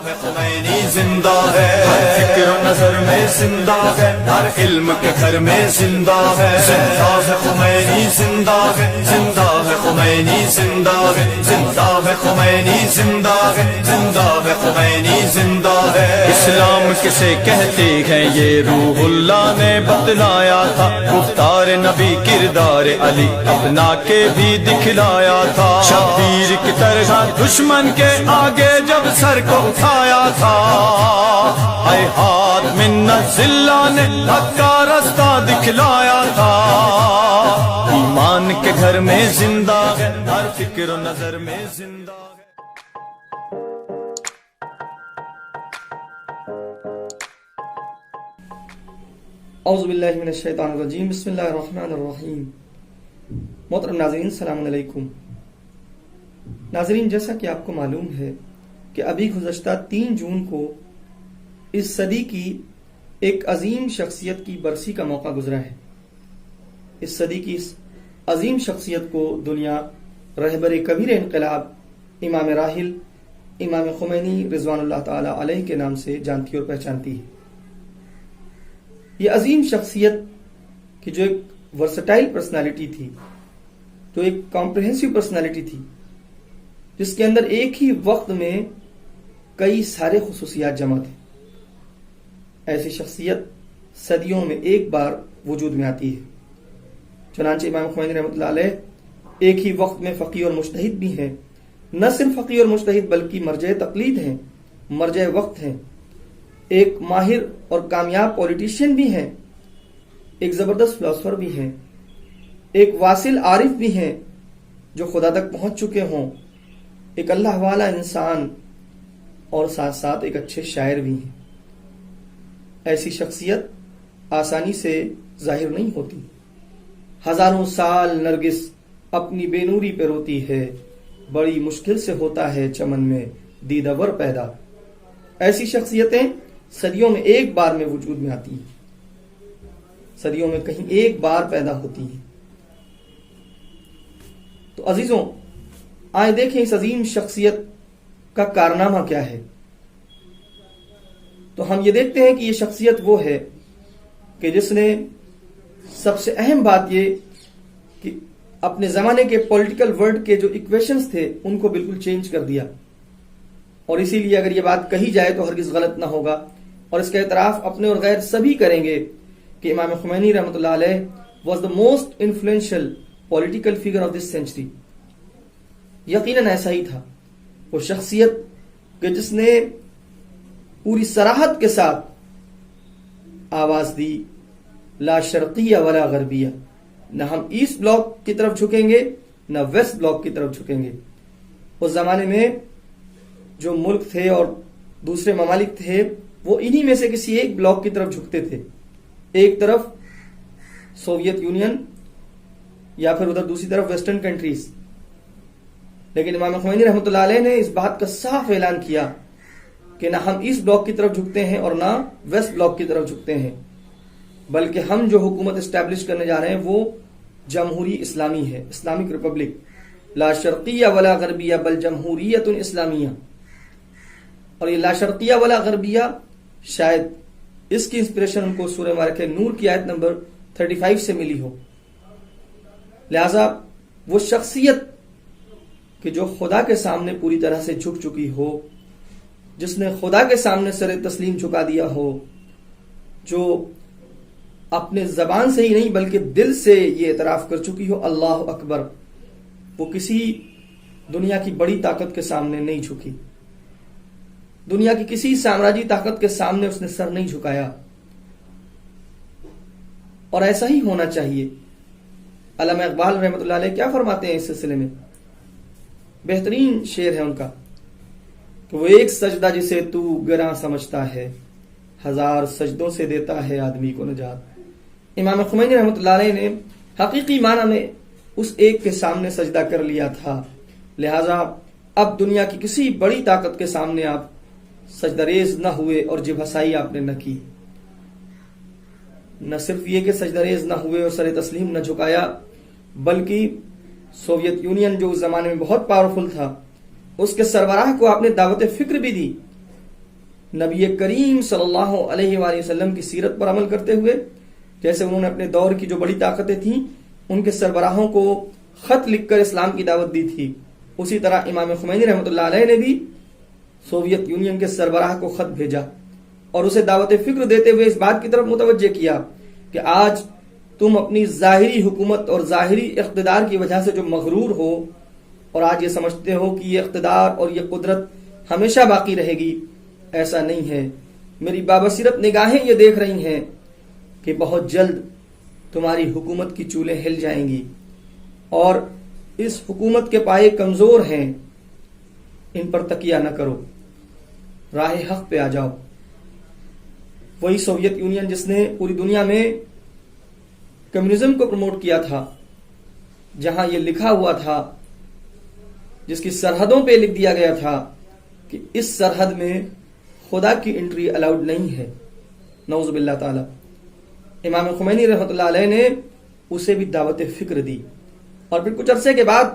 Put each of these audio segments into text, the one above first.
Khomeini زندہ ہے، ہر فکر و نظر میں زندہ ہے، ہر علم کے گھر میں زندہ ہے، زندہ ہے خمینی زندہ ہے، زندہ ہے خمینی زندہ ہے، زندہ ہے خمینی زندہ ہے، زندہ ہے خمینی زندہ ہے۔ اسلام کسے کہتے ہیں یہ روح اللہ نے بتلایا تھا، گفتار نبی کردار علی اپنا کے بھی دکھلایا تھا، شبیر کی طرح دشمن کے آگے جب سر کو اٹھایا تھا، اے ہاتھ منت اللہ نے حق کا رستہ دکھلایا تھا، ایمان کے گھر میں زندہ ہے، ہر فکر و نظر میں زندہ ہے۔ اعوذ باللہ من الشیطان الرجیم، بسم اللہ الرحمن الرحیم۔ محترم ناظرین، السلام علیکم۔ ناظرین، جیسا کہ آپ کو معلوم ہے کہ ابھی گزشتہ 3 جون کو اس صدی کی ایک عظیم شخصیت کی برسی کا موقع گزرا ہے۔ اس صدی کی اس عظیم شخصیت کو دنیا رہبر کبیر انقلاب امام راحل امام خمینی رضوان اللہ تعالی علیہ کے نام سے جانتی اور پہچانتی ہے۔ یہ عظیم شخصیت کی جو ایک ورسٹائل پرسنالٹی تھی، جو ایک کمپریہنسو پرسنالٹی تھی، جس کے اندر ایک ہی وقت میں کئی سارے خصوصیات جمع تھے، ایسی شخصیت صدیوں میں ایک بار وجود میں آتی ہے۔ چنانچہ امام خمینی رحمۃ اللہ علیہ ایک ہی وقت میں فقیہ اور مجتہد بھی ہیں، نہ صرف فقیہ اور مجتہد بلکہ مرجع تقلید ہیں، مرجع وقت ہیں، ایک ماہر اور کامیاب پولیٹیشین بھی ہیں، ایک زبردست فلاسفر بھی ہیں، ایک واصل عارف بھی ہیں جو خدا تک پہنچ چکے ہوں، ایک اللہ والا انسان اور ساتھ ساتھ ایک اچھے شاعر بھی ہیں۔ ایسی شخصیت آسانی سے ظاہر نہیں ہوتی، ہزاروں سال نرگس اپنی بے نوری پہ روتی ہے، بڑی مشکل سے ہوتا ہے چمن میں دیدہ ور پیدا۔ ایسی شخصیتیں صدیوں میں ایک بار میں وجود میں آتی ہیں، صدیوں میں کہیں ایک بار پیدا ہوتی ہیں۔ تو عزیزوں، آئے دیکھیں اس عظیم شخصیت کا کارنامہ کیا ہے۔ تو ہم یہ دیکھتے ہیں کہ یہ شخصیت وہ ہے کہ جس نے سب سے اہم بات یہ کہ اپنے زمانے کے پولیٹیکل ورلڈ کے جو ایکویشنز تھے ان کو بالکل چینج کر دیا، اور اسی لیے اگر یہ بات کہی جائے تو ہرگز غلط نہ ہوگا، اور اس کا اعتراف اپنے اور غیر سبھی کریں گے کہ امام خمینی رحمۃ اللہ علیہ was the most influential political figure of this century. یقیناً ایسا ہی تھا، وہ شخصیت کہ جس نے پوری صراحت کے ساتھ آواز دی، لا شرقیہ ولا غربیہ، نہ ہم ایسٹ بلاک کی طرف جھکیں گے نہ ویسٹ بلاک کی طرف جھکیں گے۔ اس زمانے میں جو ملک تھے اور دوسرے ممالک تھے وہ انہی میں سے کسی ایک بلاک کی طرف جھکتے تھے، ایک طرف سوویت یونین یا پھر ادھر دوسری طرف ویسٹرن کنٹریز۔ لیکن امام خمینی رحمۃ اللہ علیہ نے اس بات کا صاف اعلان کیا کہ نہ ہم ایسٹ بلاک کی طرف جھکتے ہیں اور نہ ویسٹ بلاک کی طرف جھکتے ہیں، بلکہ ہم جو حکومت اسٹیبلش کرنے جا رہے ہیں وہ جمہوری اسلامی ہے، اسلامک ریپبلک، لا شرقیہ ولا غربیہ بل جمہوریت اسلامیہ۔ اور یہ لا شرقیہ ولا غربیہ شاید اس کی انسپریشن ان کو سورہ مبارکہ نور کی آیت نمبر 35 سے ملی ہو۔ لہذا وہ شخصیت کہ جو خدا کے سامنے پوری طرح سے جھک چکی ہو، جس نے خدا کے سامنے سر تسلیم جھکا دیا ہو، جو اپنے زبان سے ہی نہیں بلکہ دل سے یہ اعتراف کر چکی ہو اللہ اکبر، وہ کسی دنیا کی بڑی طاقت کے سامنے نہیں جھکی، دنیا کی کسی سامراجی طاقت کے سامنے اس نے سر نہیں جھکایا، اور ایسا ہی ہونا چاہیے۔ علامہ اقبال رحمۃ اللہ علیہ کیا فرماتے ہیں اس سلسلے میں؟ بہترین شعر ہے ان کا کہ وہ ایک سجدہ جسے تو گراں سمجھتا ہے، ہزار سجدوں سے دیتا ہے آدمی کو نجات۔ امام خمینی رحمۃ اللہ علیہ نے حقیقی معنی میں اس ایک کے سامنے سجدہ کر لیا تھا، لہذا اب دنیا کی کسی بڑی طاقت کے سامنے آپ سجدہ ریز نہ ہوئے اور جب ہسائی آپ نے نہ کی۔ نہ صرف یہ کہ سجدہ ریز نہ ہوئے اور سر تسلیم نہ جھکایا، بلکہ سوویت یونین جو اس زمانے میں بہت پاورفل تھا، اس کے سربراہ کو آپ نے دعوت فکر بھی دی نبی کریم صلی اللہ علیہ وآلہ وسلم کی سیرت پر عمل کرتے ہوئے، جیسے انہوں نے اپنے دور کی جو بڑی طاقتیں تھیں ان کے سربراہوں کو خط لکھ کر اسلام کی دعوت دی تھی، اسی طرح امام خمینی رحمۃ اللہ علیہ نے بھی سوویت یونین کے سربراہ کو خط بھیجا اور اسے دعوت فکر دیتے ہوئے اس بات کی طرف متوجہ کیا کہ آج تم اپنی ظاہری حکومت اور ظاہری اقتدار کی وجہ سے جو مغرور ہو اور آج یہ سمجھتے ہو کہ یہ اقتدار اور یہ قدرت ہمیشہ باقی رہے گی، ایسا نہیں ہے۔ میری بابصیرت نگاہیں یہ دیکھ رہی ہیں کہ بہت جلد تمہاری حکومت کی چولیں ہل جائیں گی اور اس حکومت کے پائے کمزور ہیں، ان پر تکیہ نہ کرو، راہ حق پہ آ جاؤ۔ وہی سوویت یونین جس نے پوری دنیا میں کمیونزم کو پروموٹ کیا تھا، جہاں یہ لکھا ہوا تھا، جس کی سرحدوں پہ لکھ دیا گیا تھا کہ اس سرحد میں خدا کی انٹری الاؤڈ نہیں ہے، نعوذ باللہ تعالی، امام خمینی رحمۃ اللہ علیہ نے اسے بھی دعوت فکر دی اور پھر کچھ عرصے کے بعد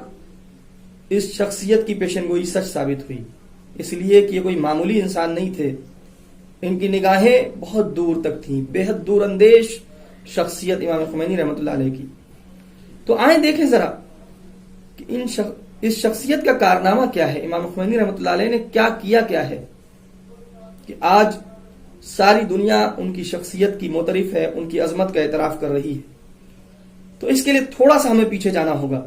اس شخصیت کی پیشن گوئی سچ ثابت ہوئی، اس لیے کہ یہ کوئی معمولی انسان نہیں تھے، ان کی نگاہیں بہت دور تک تھیں، بے حد دور اندیش شخصیت امام خمینی رحمۃ اللہ علیہ کی۔ تو آئیں دیکھیں ذرا کہ اس شخصیت کا کارنامہ کیا ہے، امام خمینی رحمۃ اللہ علیہ نے کیا ہے کہ آج ساری دنیا ان کی شخصیت کی معترف ہے، ان کی عظمت کا اعتراف کر رہی ہے۔ تو اس کے لیے تھوڑا سا ہمیں پیچھے جانا ہوگا۔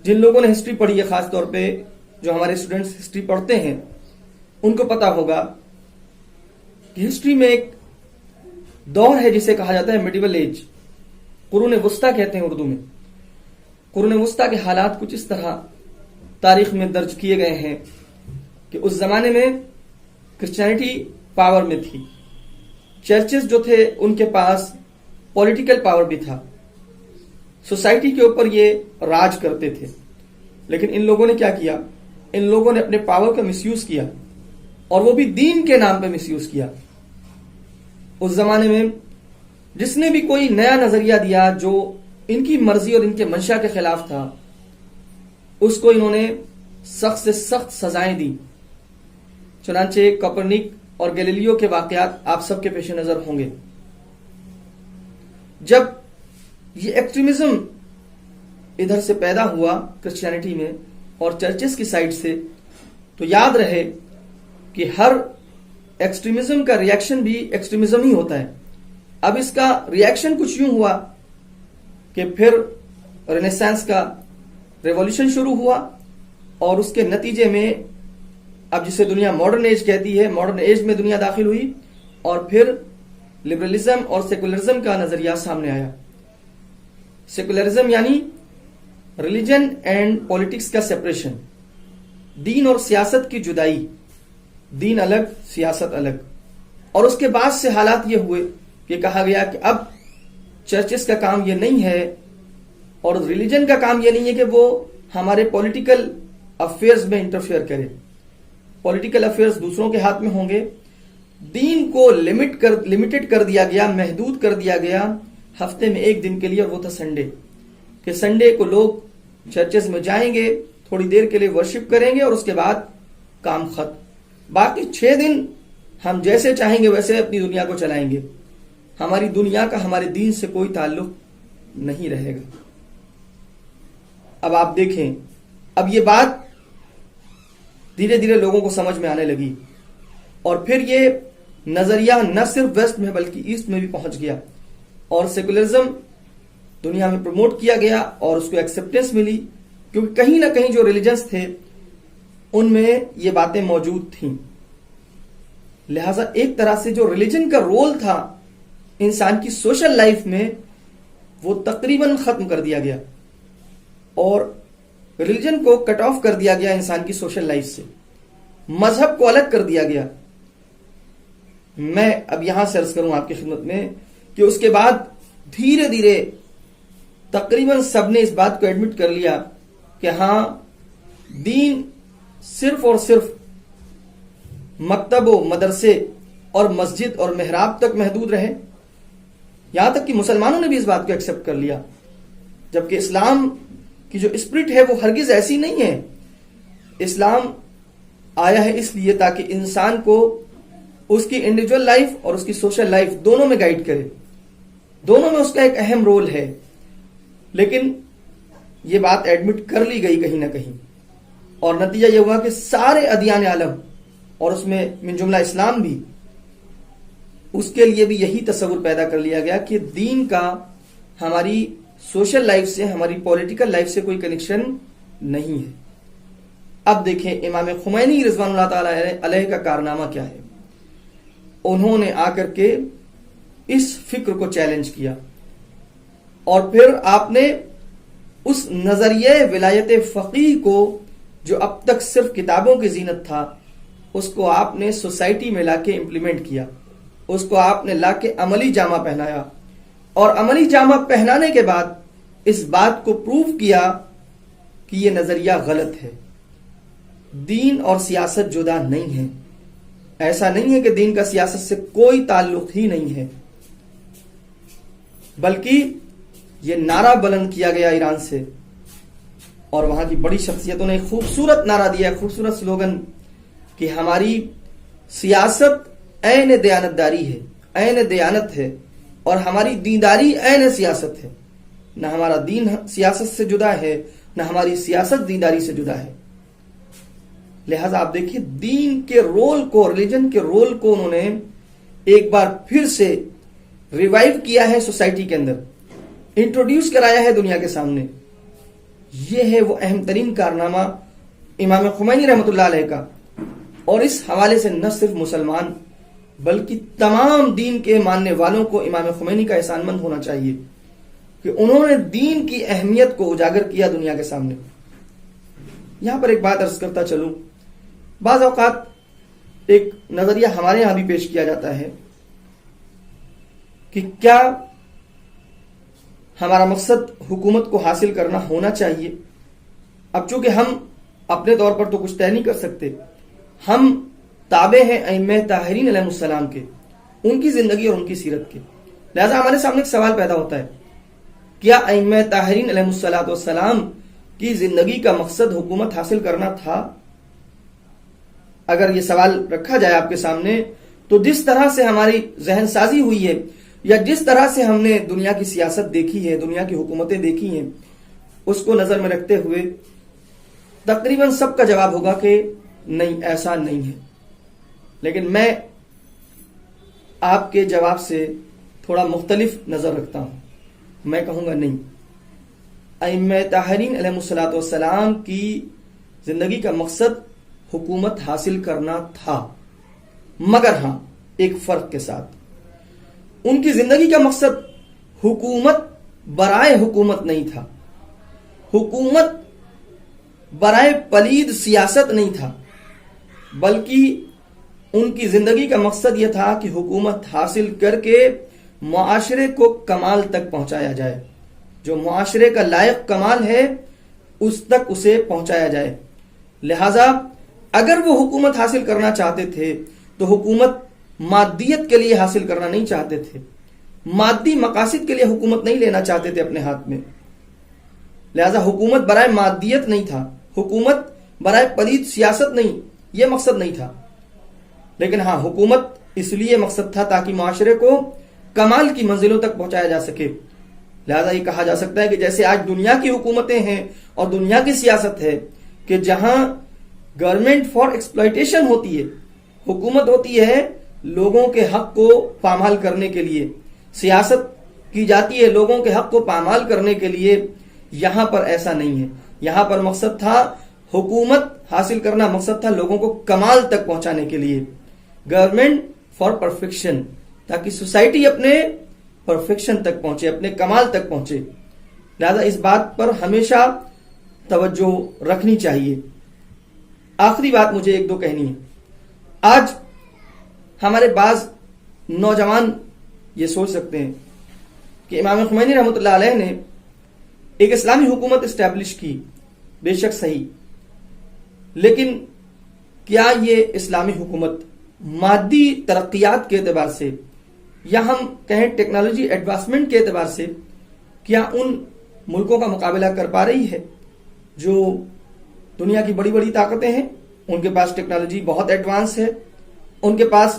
جن لوگوں نے ہسٹری پڑھی ہے، خاص طور پہ جو ہمارے اسٹوڈنٹس ہسٹری پڑھتے ہیں، ان کو پتا ہوگا کہ ہسٹری میں ایک دور ہے جسے کہا جاتا ہے میڈیول ایج، قرون وسطیٰ کہتے ہیں اردو میں۔ قرون وسطیٰ کے حالات کچھ اس طرح تاریخ میں درج کیے گئے ہیں کہ اس زمانے میں کرسچینٹی پاور میں تھی، چرچز جو تھے ان کے پاس پولیٹیکل پاور بھی تھا، سوسائٹی کے اوپر یہ راج کرتے تھے، لیکن ان لوگوں نے کیا کیا؟ ان لوگوں نے اپنے پاور کا مس یوز کیا، اور وہ بھی دین کے نام پہ مس یوز کیا۔ اس زمانے میں جس نے بھی کوئی نیا نظریہ دیا جو ان کی مرضی اور ان کے منشا کے خلاف تھا، اس کو انہوں نے سخت سے سخت سزائیں دی۔ چنانچہ کوپرنیک اور گیلیلیو کے واقعات آپ سب کے پیش نظر ہوں گے۔ جب یہ ایکسٹریمزم ادھر سے پیدا ہوا کرسچینٹی میں اور چرچز کی سائڈ سے، تو یاد رہے کہ ہر ایکسٹریمزم کا ریاکشن بھی ایکسٹریمزم ہی ہوتا ہے۔ اب اس کا ریاکشن کچھ یوں ہوا کہ پھر رینیسانس کا ریولیوشن شروع ہوا، اور اس کے نتیجے میں اب جسے دنیا ماڈرن ایج کہتی ہے، ماڈرن ایج میں دنیا داخل ہوئی، اور پھر لبرلزم اور سیکولرزم کا نظریہ سامنے آیا۔ سیکولرزم یعنی ریلیجن اینڈ پولیٹکس کا سیپریشن، دین اور سیاست کی جدائی، دین الگ سیاست الگ۔ اور اس کے بعد سے حالات یہ ہوئے کہ کہا گیا کہ اب چرچز کا کام یہ نہیں ہے اور ریلیجن کا کام یہ نہیں ہے کہ وہ ہمارے پولیٹیکل افیئرز میں انٹرفیئر کرے، پولیٹیکل افیئرز دوسروں کے ہاتھ میں ہوں گے۔ دین کو لمیٹڈ کر دیا گیا، محدود کر دیا گیا ہفتے میں ایک دن کے لیے، اور وہ تھا سنڈے، کہ سنڈے کو لوگ چرچز میں جائیں گے، تھوڑی دیر کے لیے ورشپ کریں گے اور اس کے بعد کام ختم۔ باقی 6 دن ہم جیسے چاہیں گے ویسے اپنی دنیا کو چلائیں گے، ہماری دنیا کا ہمارے دین سے کوئی تعلق نہیں رہے گا۔ اب آپ دیکھیں، اب یہ بات دھیرے دھیرے لوگوں کو سمجھ میں آنے لگی، اور پھر یہ نظریہ نہ صرف ویسٹ میں بلکہ ایسٹ میں بھی پہنچ گیا، اور سیکولرزم دنیا میں پروموٹ کیا گیا اور اس کو ایکسیپٹنس ملی، کیونکہ کہیں نہ کہیں جو ریلیجنس تھے ان میں یہ باتیں موجود تھیں۔ لہذا ایک طرح سے جو ریلیجن کا رول تھا انسان کی سوشل لائف میں، وہ تقریباً ختم کر دیا گیا، اور ریلیجن کو کٹ آف کر دیا گیا انسان کی سوشل لائف سے، مذہب کو الگ کر دیا گیا۔ میں اب یہاں سے عرض کروں آپ کی خدمت میں کہ اس کے بعد دھیرے دھیرے تقریباً سب نے اس بات کو ایڈمٹ کر لیا کہ ہاں، دین صرف اور صرف مکتب و مدرسے اور مسجد اور محراب تک محدود رہے۔ یہاں تک کہ مسلمانوں نے بھی اس بات کو ایکسپٹ کر لیا، جبکہ اسلام کی جو اسپرٹ ہے وہ ہرگز ایسی نہیں ہے۔ اسلام آیا ہے اس لیے تاکہ انسان کو اس کی انڈیویجول لائف اور اس کی سوشل لائف دونوں میں گائیڈ کرے. دونوں میں اس کا ایک اہم رول ہے. لیکن یہ بات ایڈمٹ کر لی گئی کہیں نہ کہیں، اور نتیجہ یہ ہوا کہ سارے ادیان عالم، اور اس میں من جملہ اسلام بھی، اس کے لیے بھی یہی تصور پیدا کر لیا گیا کہ دین کا ہماری سوشل لائف سے، ہماری پولیٹیکل لائف سے کوئی کنیکشن نہیں ہے. اب دیکھیں امام خمینی رضوان اللہ تعالی علیہ کا کارنامہ کیا ہے. انہوں نے آ کر کے اس فکر کو چیلنج کیا، اور پھر آپ نے اس نظریے ولایت فقیہ کو جو اب تک صرف کتابوں کی زینت تھا، اس کو آپ نے سوسائٹی میں لا کے امپلیمنٹ کیا. اس کو آپ نے لا کے عملی جامہ پہنایا، اور عملی جامہ پہنانے کے بعد اس بات کو پروف کیا کہ یہ نظریہ غلط ہے. دین اور سیاست جدا نہیں ہے. ایسا نہیں ہے کہ دین کا سیاست سے کوئی تعلق ہی نہیں ہے، بلکہ یہ نعرہ بلند کیا گیا ایران سے، اور وہاں کی بڑی شخصیتوں نے خوبصورت نعرہ دیا، خوبصورت سلوگن کہ ہماری سیاست عین دیانتداری ہے، عین دیانت ہے، اور ہماری دینداری عین سیاست ہے. نہ ہمارا دین سیاست سے جدا ہے، نہ ہماری سیاست دینداری سے جدا ہے. لہذا آپ دیکھیے دین کے رول کو، ریلیجن کے رول کو انہوں نے ایک بار پھر سے ریوائیو کیا ہے، سوسائٹی کے اندر انٹروڈیوس کرایا ہے دنیا کے سامنے. یہ ہے وہ اہم ترین کارنامہ امام خمینی رحمۃ اللہ علیہ کا. اور اس حوالے سے نہ صرف مسلمان بلکہ تمام دین کے ماننے والوں کو امام خمینی کا احسان مند ہونا چاہیے کہ انہوں نے دین کی اہمیت کو اجاگر کیا دنیا کے سامنے. یہاں پر ایک بات عرض کرتا چلوں، بعض اوقات ایک نظریہ ہمارے یہاں بھی پیش کیا جاتا ہے کہ کیا ہمارا مقصد حکومت کو حاصل کرنا ہونا چاہیے. اب چونکہ ہم اپنے طور پر تو کچھ طے نہیں کر سکتے، ہم تابع ہیں ائمہ طاہرین علیہ السلام کے، ان کی زندگی اور ان کی سیرت کے. لہذا ہمارے سامنے ایک سوال پیدا ہوتا ہے، کیا ائمہ طاہرین علیہ السلام کی زندگی کا مقصد حکومت حاصل کرنا تھا؟ اگر یہ سوال رکھا جائے آپ کے سامنے تو جس طرح سے ہماری ذہن سازی ہوئی ہے، یا جس طرح سے ہم نے دنیا کی سیاست دیکھی ہے، دنیا کی حکومتیں دیکھی ہیں، اس کو نظر میں رکھتے ہوئے تقریباً سب کا جواب ہوگا کہ نہیں، ایسا نہیں ہے. لیکن میں آپ کے جواب سے تھوڑا مختلف نظر رکھتا ہوں. میں کہوں گا نہیں، ائمہ طاہرین علیہ السلام کی زندگی کا مقصد حکومت حاصل کرنا تھا، مگر ہاں ایک فرق کے ساتھ. ان کی زندگی کا مقصد حکومت برائے حکومت نہیں تھا، حکومت برائے پلید سیاست نہیں تھا، بلکہ ان کی زندگی کا مقصد یہ تھا کہ حکومت حاصل کر کے معاشرے کو کمال تک پہنچایا جائے. جو معاشرے کا لائق کمال ہے اس تک اسے پہنچایا جائے. لہذا اگر وہ حکومت حاصل کرنا چاہتے تھے تو حکومت مادیت کے لیے حاصل کرنا نہیں چاہتے تھے، مادی مقاصد کے لیے حکومت نہیں لینا چاہتے تھے اپنے ہاتھ میں. لہذا حکومت برائے مادیت نہیں تھا، حکومت برائے پلید سیاست نہیں، یہ مقصد نہیں تھا. لیکن ہاں حکومت اس لیے مقصد تھا تاکہ معاشرے کو کمال کی منزلوں تک پہنچایا جا سکے. لہذا یہ کہا جا سکتا ہے کہ جیسے آج دنیا کی حکومتیں ہیں اور دنیا کی سیاست ہے کہ جہاں گورنمنٹ فار ایکسپلائٹیشن ہوتی ہے، حکومت ہوتی ہے لوگوں کے حق کو پامال کرنے کے لیے، سیاست کی جاتی ہے لوگوں کے حق کو پامال کرنے کے لیے. یہاں پر ایسا نہیں ہے. یہاں پر مقصد تھا حکومت حاصل کرنا، مقصد تھا لوگوں کو کمال تک پہنچانے کے لیے، گورنمنٹ فار پرفیکشن، تاکہ سوسائٹی اپنے پرفیکشن تک پہنچے، اپنے کمال تک پہنچے. لہذا اس بات پر ہمیشہ توجہ رکھنی چاہیے. آخری بات مجھے ایک دو کہنی ہے. آج ہمارے بعض نوجوان یہ سوچ سکتے ہیں کہ امام خمینی رحمۃ اللہ علیہ نے ایک اسلامی حکومت اسٹیبلش کی، بے شک صحیح، لیکن کیا یہ اسلامی حکومت مادی ترقیات کے اعتبار سے یا ہم کہیں ٹیکنالوجی ایڈوانسمنٹ کے اعتبار سے کیا ان ملکوں کا مقابلہ کر پا رہی ہے جو دنیا کی بڑی بڑی طاقتیں ہیں؟ ان کے پاس ٹیکنالوجی بہت ایڈوانس ہے، ان کے پاس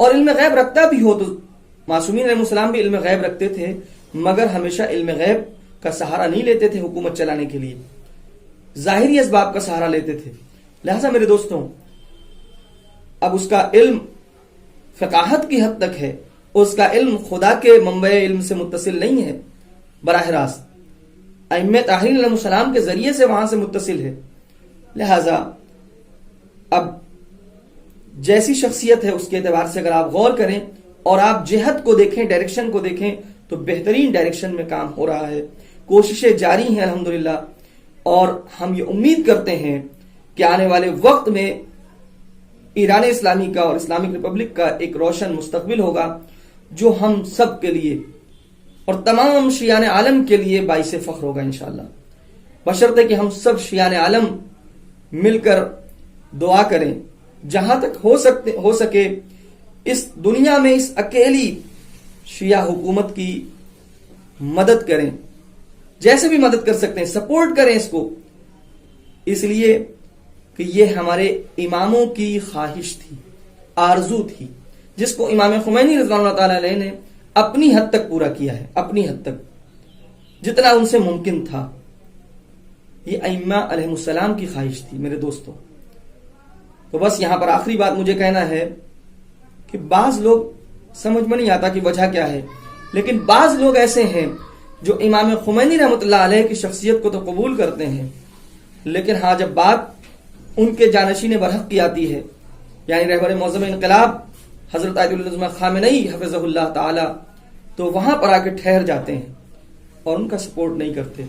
اور علم غیب رکھتا بھی ہو تو معصومین علیہ السلام بھی علم غیب رکھتے تھے، مگر ہمیشہ علم غیب کا سہارا نہیں لیتے تھے حکومت چلانے کے لیے، ظاہری اسباب کا سہارا لیتے تھے۔ لہذا میرے دوستوں، اب اس کا علم فقاہت کی حد تک ہے، اس کا علم خدا کے منبع علم سے متصل نہیں ہے، براہ راست ائمہ طاہرین علیہ السلام کے ذریعے سے وہاں سے متصل ہے۔ لہذا اب جیسی شخصیت ہے اس کے اعتبار سے اگر آپ غور کریں اور آپ جہت کو دیکھیں، ڈائریکشن کو دیکھیں، تو بہترین ڈائریکشن میں کام ہو رہا ہے، کوششیں جاری ہیں الحمدللہ، اور ہم یہ امید کرتے ہیں کہ آنے والے وقت میں ایران اسلامی کا اور اسلامک ریپبلک کا ایک روشن مستقبل ہوگا جو ہم سب کے لیے اور تمام شیعان عالم کے لیے باعث فخر ہوگا انشاءاللہ، بشرطے کہ ہم سب شیعان عالم مل کر دعا کریں، جہاں تک ہو سکے اس دنیا میں اس اکیلی شیعہ حکومت کی مدد کریں، جیسے بھی مدد کر سکتے ہیں سپورٹ کریں اس کو، اس لیے کہ یہ ہمارے اماموں کی خواہش تھی، آرزو تھی، جس کو امام خمینی رضوان اللہ تعالی علیہ نے اپنی حد تک پورا کیا ہے، اپنی حد تک جتنا ان سے ممکن تھا۔ یہ ائمہ علیہ السلام کی خواہش تھی میرے دوستوں۔ تو بس یہاں پر آخری بات مجھے کہنا ہے کہ بعض لوگ سمجھ میں نہیں آتا کہ وجہ کیا ہے، لیکن بعض لوگ ایسے ہیں جو امام خمینی رحمۃ اللہ علیہ کی شخصیت کو تو قبول کرتے ہیں، لیکن ہاں جب بات ان کے جانشین برحق کی آتی ہے، یعنی رہبر معظم انقلاب حضرت آیت العظمہ خامنئی حفظہ اللہ تعالی، تو وہاں پر آ کے ٹھہر جاتے ہیں اور ان کا سپورٹ نہیں کرتے۔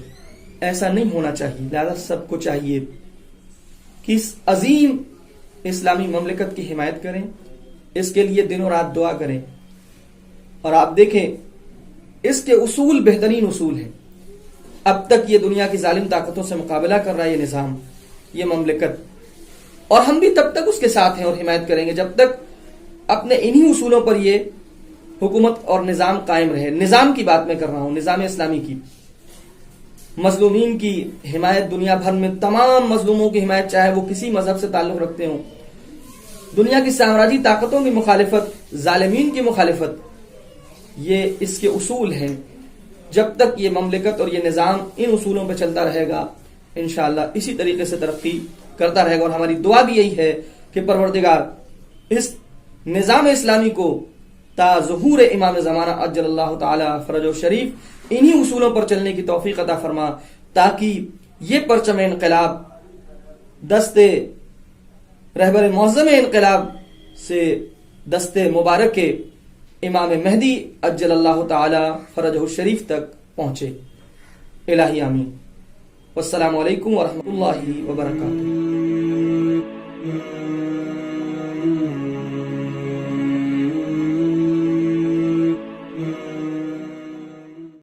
ایسا نہیں ہونا چاہیے۔ لہذا سب کو چاہیے کہ اس عظیم اسلامی مملکت کی حمایت کریں، اس کے لیے دن و رات دعا کریں، اور آپ دیکھیں اس کے اصول بہترین اصول ہیں۔ اب تک یہ دنیا کی ظالم طاقتوں سے مقابلہ کر رہا ہے یہ نظام، یہ مملکت، اور ہم بھی تب تک اس کے ساتھ ہیں اور حمایت کریں گے جب تک اپنے انہی اصولوں پر یہ حکومت اور نظام قائم رہے۔ نظام کی بات میں کر رہا ہوں، نظام اسلامی کی، مظلومین کی حمایت، دنیا بھر میں تمام مظلوموں کی حمایت، چاہے وہ کسی مذہب سے تعلق رکھتے ہوں، دنیا کی سامراجی طاقتوں کی مخالفت، ظالمین کی مخالفت، یہ اس کے اصول ہیں۔ جب تک یہ مملکت اور یہ نظام ان اصولوں پہ چلتا رہے گا، انشاءاللہ اسی طریقے سے ترقی کرتا رہے گا، اور ہماری دعا بھی یہی ہے کہ پروردگار اس نظام اسلامی کو تا ظہور امام زمانہ عجل اللہ تعالی فرجہ شریف انہی اصولوں پر چلنے کی توفیق عطا فرما، تاکہ یہ پرچم انقلاب دستے رہبر معظم انقلاب سے دستے مبارک امام مہدی عجل اللہ تعالی فرجہ شریف تک پہنچے۔ الہی آمین۔ والسلام علیکم ورحمۃ اللہ وبرکاتہ۔